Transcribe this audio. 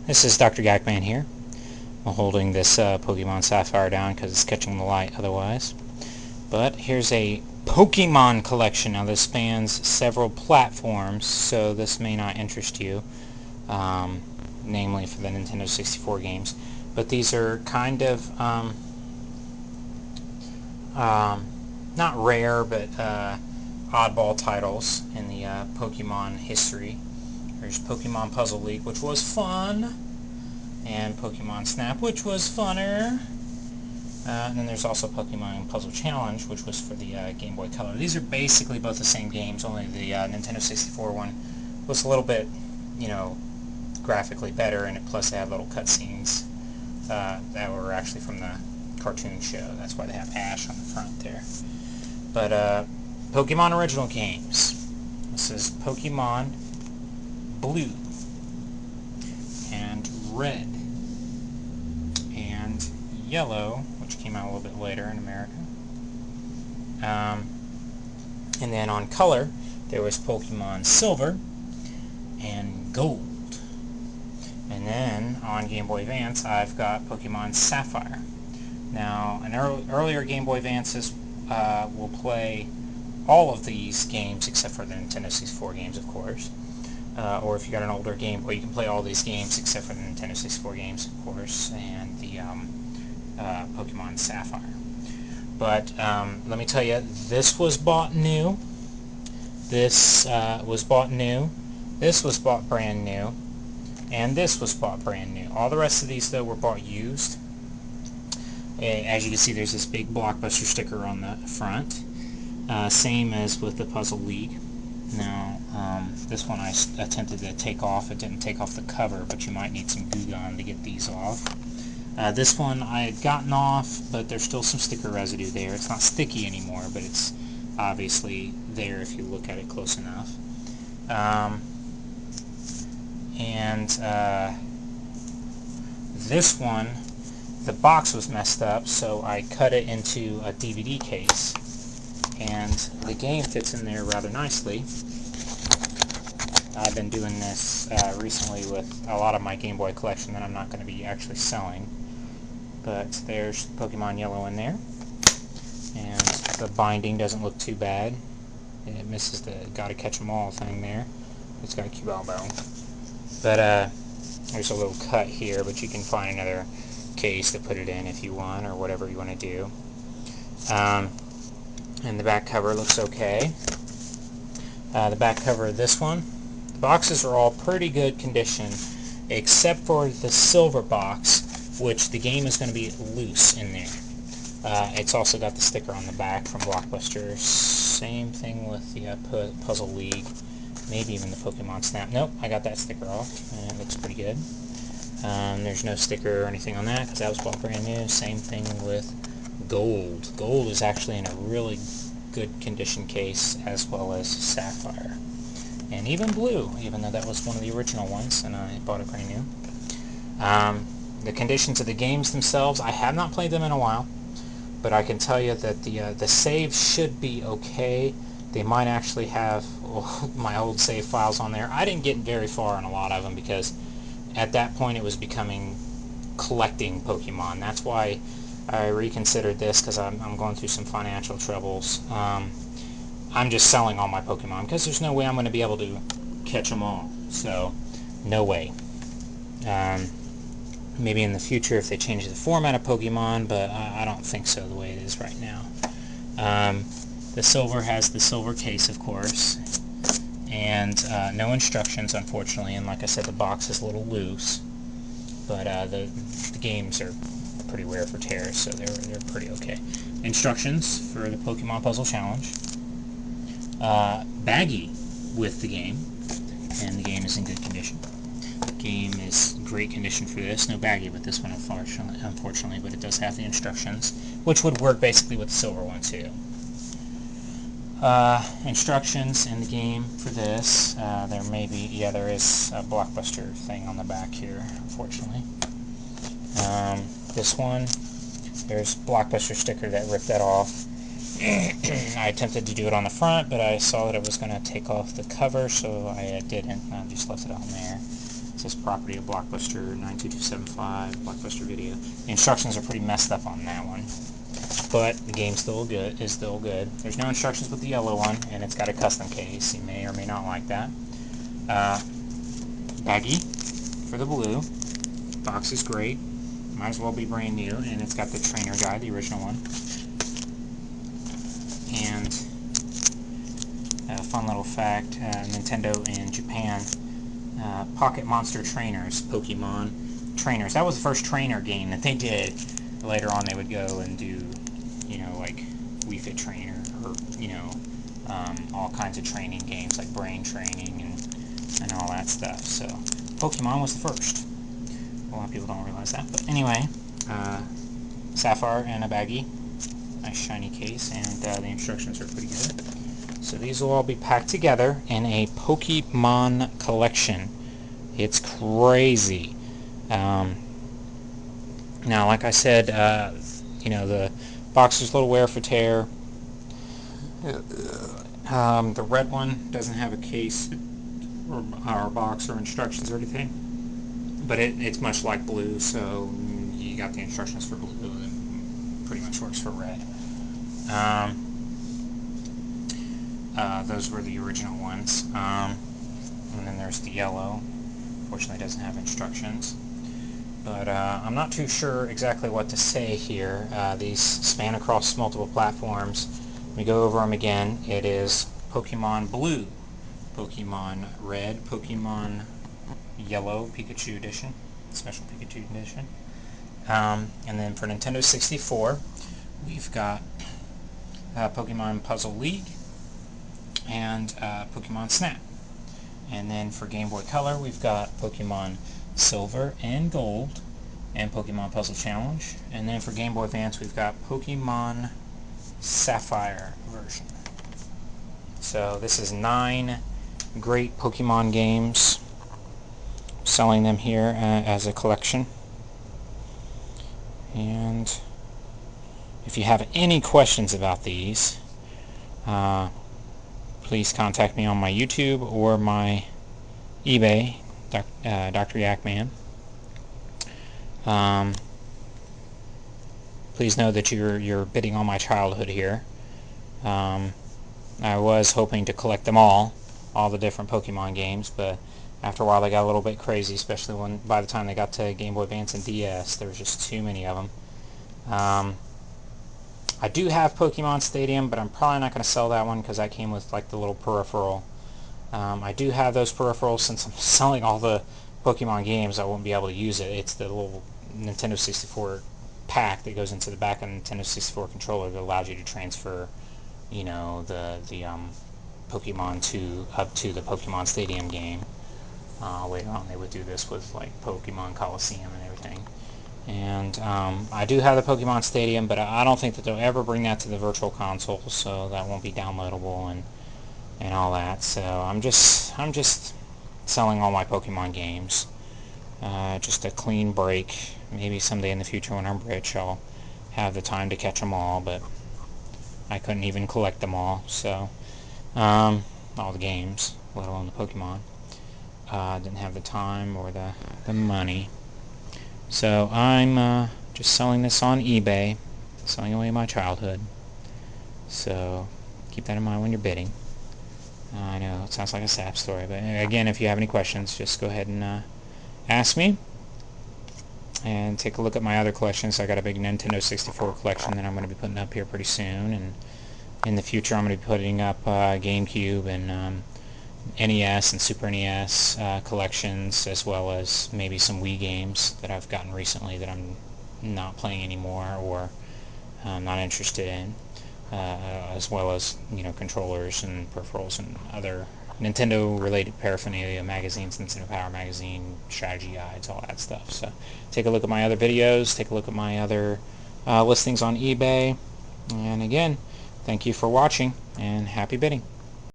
This is DrGAKMAN here. I'm holding this Pokemon Sapphire down because it's catching the light otherwise. But here's a Pokemon collection. Now this spans several platforms, so this may not interest you, namely for the Nintendo 64 games. But these are kind of not rare, but oddball titles in the Pokemon history. There's Pokemon Puzzle League, which was fun, and Pokemon Snap, which was funner. And then there's also Pokemon Puzzle Challenge, which was for the Game Boy Color. These are basically both the same games, only the Nintendo 64 one was a little bit, graphically better, and plus they had little cutscenes that were actually from the cartoon show. That's why they have Ash on the front there. But Pokemon original games. This is Pokemon Blue and Red and Yellow, which came out a little bit later in America. And then on color, there was Pokemon Silver and Gold. And then on Game Boy Advance, I've got Pokemon Sapphire. Now, in earlier Game Boy Advances will play all of these games except for the Nintendo 64 games, of course. Or if you got an older Game Boy, you can play all these games except for the Nintendo 64 games, of course, and the Pokemon Sapphire. But let me tell you, this was bought new. This was bought new. This was bought brand new. And this was bought brand new. All the rest of these, though, were bought used. As you can see, there's this big Blockbuster sticker on the front. Same as with the Puzzle League. Now, this one I attempted to take off. It didn't take off the cover, but you might need some glue gun to get these off. This one I had gotten off, but there's still some sticker residue there. It's not sticky anymore, but it's obviously there if you look at it close enough. This one, the box was messed up, so I cut it into a DVD case. And the game fits in there rather nicely. I've been doing this recently with a lot of my Game Boy collection that I'm not going to be actually selling. But there's Pokemon Yellow in there. And the binding doesn't look too bad. It misses the gotta catch 'em all thing there. It's got a cute elbow. But there's a little cut here, but you can find another case to put it in if you want, or whatever you want to do. And the back cover looks okay. The back cover of this one, the boxes are all pretty good condition, except for the silver box, which the game is going to be loose in there. It's also got the sticker on the back from Blockbuster. Same thing with the Puzzle League, maybe even the Pokemon Snap. Nope, I got that sticker off, and it looks pretty good. There's no sticker or anything on that because that was bought brand new. Same thing with Gold. Gold is actually in a really good condition case, as well as Sapphire. And even Blue, even though that was one of the original ones, and I bought it brand new. The conditions of the games themselves, I have not played them in a while, but I can tell you that the saves should be okay. They might actually have my old save files on there. I didn't get very far on a lot of them because at that point it was becoming collecting Pokemon. That's why I reconsidered this, because I'm going through some financial troubles. I'm just selling all my Pokemon because there's no way I'm going to be able to catch them all. So, no way. Maybe in the future if they change the format of Pokemon, but I don't think so the way it is right now. The silver has the silver case, of course, and no instructions, unfortunately, and like I said, the box is a little loose, but the games are pretty rare for tears, so they're pretty okay. Instructions for the Pokemon Puzzle Challenge. Baggy with the game, and the game is in good condition. The game is great condition for this. No baggy with this one, unfortunately, but it does have the instructions, which would work basically with the silver one too. Instructions in the game for this. There is a Blockbuster thing on the back here, unfortunately. This one, there's Blockbuster sticker that ripped that off. I attempted to do it on the front, but I saw that it was going to take off the cover, so I didn't. I just left it on there. It says property of Blockbuster 92275, Blockbuster Video. The instructions are pretty messed up on that one, but the game is still good. There's no instructions with the yellow one, and it's got a custom case. You may or may not like that. Baggie for the blue. Box is great. Might as well be brand new, and it's got the trainer guide, the original one. And a fun little fact, Nintendo in Japan, Pocket Monster Trainers, Pokemon Trainers. That was the first trainer game that they did. Later on they would go and do, you know, like Wii Fit Trainer, or, you know, all kinds of training games like brain training and all that stuff. So Pokemon was the first. A lot of people don't realize that. But anyway, Sapphire and a baggie. Nice shiny case, and the instructions are pretty good. So these will all be packed together in a Pokemon collection. It's crazy. Now, like I said, you know, the box is a little wear for tear. The red one doesn't have a case or box or instructions or anything, but it's much like blue, so you got the instructions for blue, and pretty much works for red. Those were the original ones, and then there's the yellow. Fortunately, doesn't have instructions, but I'm not too sure exactly what to say here. These span across multiple platforms. Let me go over them again. It is Pokemon Blue, Pokemon Red, Pokemon Yellow Pikachu Edition, Special Pikachu Edition, and then for Nintendo 64, we've got Pokemon Puzzle League and Pokemon Snap. And then for Game Boy Color, we've got Pokemon Silver and Gold and Pokemon Puzzle Challenge. And then for Game Boy Advance, we've got Pokemon Sapphire version. So this is 9 great Pokemon games. Selling them here as a collection. And if you have any questions about these, please contact me on my YouTube or my eBay, DrGAKMAN. Please know that you're bidding on my childhood here. I was hoping to collect them all the different Pokemon games, but after a while they got a little bit crazy, especially by the time they got to Game Boy Advance and DS. There was just too many of them. I do have Pokemon Stadium, but I'm probably not going to sell that one because that came with like the little peripheral. I do have those peripherals. Since I'm selling all the Pokemon games, I won't be able to use it. It's the little Nintendo 64 pack that goes into the back of the Nintendo 64 controller that allows you to transfer, you know, the Pokemon up to the Pokemon Stadium game. Later on they would do this with like Pokemon Coliseum and everything. And I do have the Pokemon Stadium, but I don't think that they'll ever bring that to the Virtual Console, so that won't be downloadable and all that. So I'm just selling all my Pokemon games. Just a clean break. Maybe someday in the future when I'm rich, I'll have the time to catch them all, but I couldn't even collect them all. So all the games, let alone the Pokemon. Didn't have the time or the money. So I'm just selling this on eBay, selling away my childhood. So keep that in mind when you're bidding. I know it sounds like a sap story, but again, if you have any questions, just go ahead and ask me. And take a look at my other collections. I got a big Nintendo 64 collection that I'm going to be putting up here pretty soon, and in the future I'm going to be putting up GameCube and NES and Super NES collections, as well as maybe some Wii games that I've gotten recently that I'm not playing anymore or not interested in, as well as, you know, controllers and peripherals and other Nintendo related paraphernalia, magazines, Nintendo Power Magazine, strategy guides, all that stuff. So take a look at my other videos, take a look at my other listings on eBay, and again, thank you for watching and happy bidding.